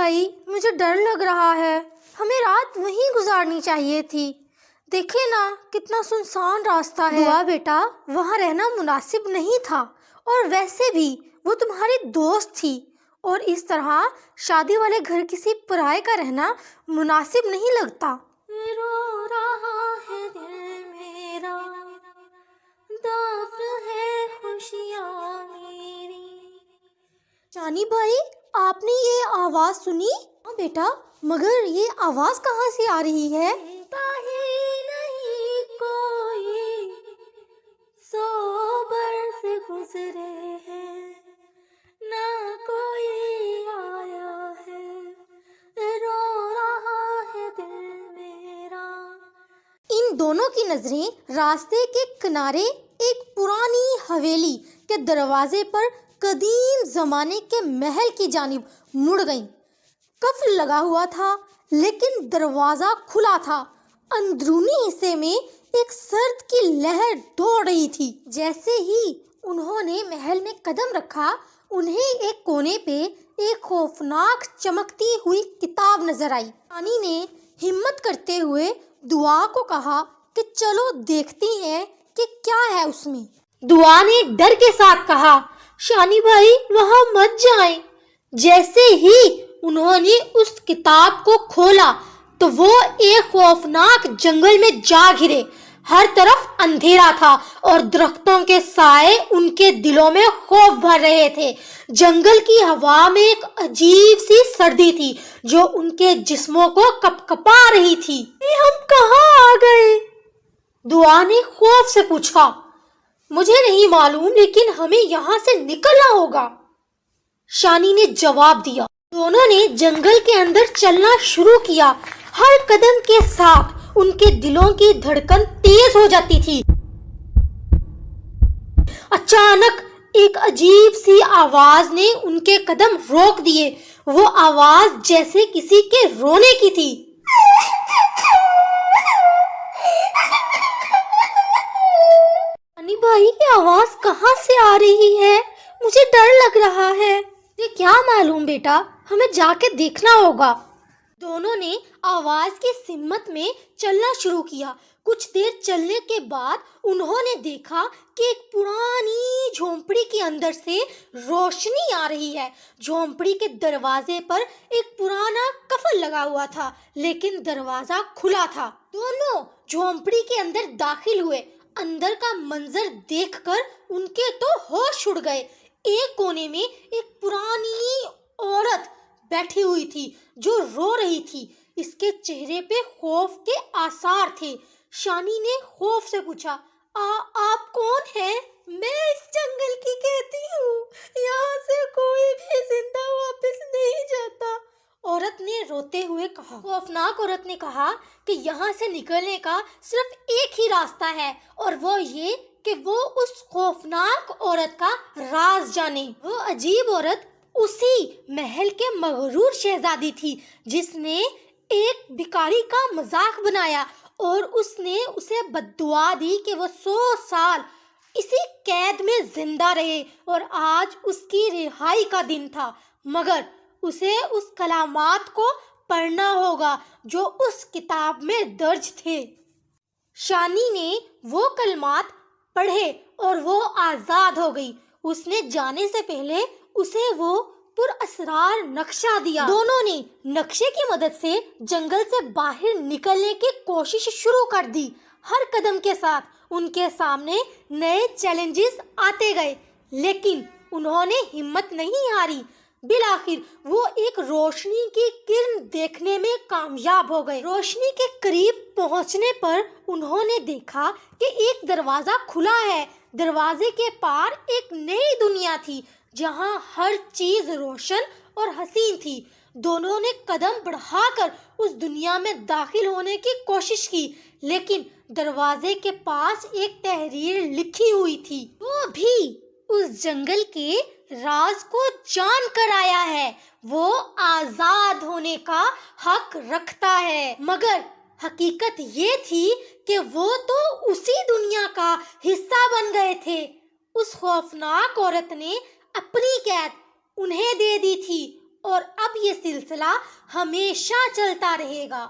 بھائی، مجھے ڈر لگ رہا ہے، ہمیں رات وہیں گزارنی چاہیے تھی۔ دیکھیں نا کتنا سنسان راستہ ہے۔ دعا بیٹا، وہاں رہنا مناسب نہیں تھا، اور ویسے بھی وہ تمہاری دوست تھی، اور اس طرح شادی والے گھر کسی پرائے کا رہنا مناسب نہیں لگتا۔ رو رہا ہے دل میرا، دفن ہے خوشیاں میری۔ شانی بھائی، آپ نے یہ آواز سنی؟ ہاں بیٹا، مگر یہ آواز کہاں سے آ رہی ہے؟ نہیں کوئی 100 برس گزرے ہیں، نہ کوئی آیا ہے، رو رہا ہے دل میرا۔ ان دونوں کی نظریں راستے کے کنارے ایک پرانی حویلی کے دروازے پر قدیم زمانے کے محل کی جانب مڑ گئیں۔ قفل لگا ہوا تھا، لیکن دروازہ کھلا تھا۔ اندرونی حصے میں ایک سرد کی لہر دوڑ رہی تھی۔ جیسے ہی انہوں نے محل میں قدم رکھا، انہیں ایک کونے پہ ایک خوفناک چمکتی ہوئی کتاب نظر آئی۔ شانی نے ہمت کرتے ہوئے دعا کو کہا کہ چلو دیکھتی ہیں کہ کیا ہے اس میں۔ دعا نے ڈر کے ساتھ کہا، شانی بھائی وہاں مت جائیں۔ جیسے ہی انہوں نے اس کتاب کو کھولا تو وہ ایک خوفناک جنگل میں جا گرے۔ ہر طرف اندھیرا تھا اور درختوں کے سائے ان کے دلوں میں خوف بھر رہے تھے۔ جنگل کی ہوا میں ایک عجیب سی سردی تھی جو ان کے جسموں کو کپکپا رہی تھی۔ ہم کہاں آ گئے؟ دعا نے خوف سے پوچھا۔ مجھے نہیں معلوم، لیکن ہمیں یہاں سے نکلنا ہوگا، شانی نے جواب دیا۔ دونوں نے جنگل کے اندر چلنا شروع کیا۔ ہر قدم کے ساتھ ان کے دلوں کی دھڑکن تیز ہو جاتی تھی۔ اچانک ایک عجیب سی آواز نے ان کے قدم روک دیے۔ وہ آواز جیسے کسی کے رونے کی تھی۔ بھائی، یہ آواز کہاں سے آ رہی ہے؟ مجھے ڈر لگ رہا ہے۔ یہ کیا معلوم بیٹا، ہمیں جا کے دیکھنا ہوگا۔ دونوں نے آواز کی سمت میں چلنا شروع کیا۔ کچھ دیر چلنے کے بعد انہوں نے دیکھا کہ ایک پرانی جھونپڑی کے اندر سے روشنی آ رہی ہے۔ جھونپڑی کے دروازے پر ایک پرانا قفل لگا ہوا تھا، لیکن دروازہ کھلا تھا۔ دونوں جھونپڑی کے اندر داخل ہوئے۔ اندر کا منظر دیکھ کر ان کے تو ہوش اڑ گئے۔ ایک کونے میں ایک پرانی عورت بیٹھی ہوئی تھی جو رو رہی تھی۔ اس کے چہرے پہ خوف کے آثار تھے۔ شانی نے خوف سے پوچھا، آپ کون ہیں؟ میں اس جنگل کی کہتی ہوں، یہاں سے کوئی بھی زندہ واپس نہیں جاتا، عورت نے روتے ہوئے کہا۔ خوفناک عورت نے کہا کہ یہاں سے نکلنے کا صرف ایک ہی راستہ ہے، اور وہ یہ کہ وہ اس خوفناک عورت کا راز جانے۔ وہ عجیب عورت اسی محل کے مغرور شہزادی تھی جس نے ایک بھکاری کا مذاق بنایا، اور اس نے اسے بددعا دی کہ وہ 100 سال اسی قید میں زندہ رہے، اور آج اس کی رہائی کا دن تھا، مگر اسے اس کلمات کو پڑھنا ہوگا جو اس کتاب میں درج تھے۔ شانی نے وہ کلمات پڑھے اور وہ آزاد ہو گئی۔ اس نے جانے سے پہلے اسے وہ پر اسرار نقشہ دیا۔ دونوں نے نقشے کی مدد سے جنگل سے باہر نکلنے کی کوشش شروع کر دی۔ ہر قدم کے ساتھ ان کے سامنے نئے چیلنجز آتے گئے، لیکن انہوں نے ہمت نہیں ہاری۔ بالآخر وہ ایک روشنی کی کرن دیکھنے میں کامیاب ہو گئے۔ روشنی کے قریب پہنچنے پر انہوں نے دیکھا کہ ایک دروازہ کھلا ہے۔ دروازے کے پار ایک نئی دنیا تھی جہاں ہر چیز روشن اور حسین تھی۔ دونوں نے قدم بڑھا کر اس دنیا میں داخل ہونے کی کوشش کی، لیکن دروازے کے پاس ایک تحریر لکھی ہوئی تھی، وہ بھی اس جنگل کے راز کو جان کر آیا ہے، وہ آزاد ہونے کا حق رکھتا ہے۔ مگر حقیقت یہ تھی کہ وہ تو اسی دنیا کا حصہ بن گئے تھے۔ اس خوفناک عورت نے اپنی قید انہیں دے دی تھی اور اب یہ سلسلہ ہمیشہ چلتا رہے گا۔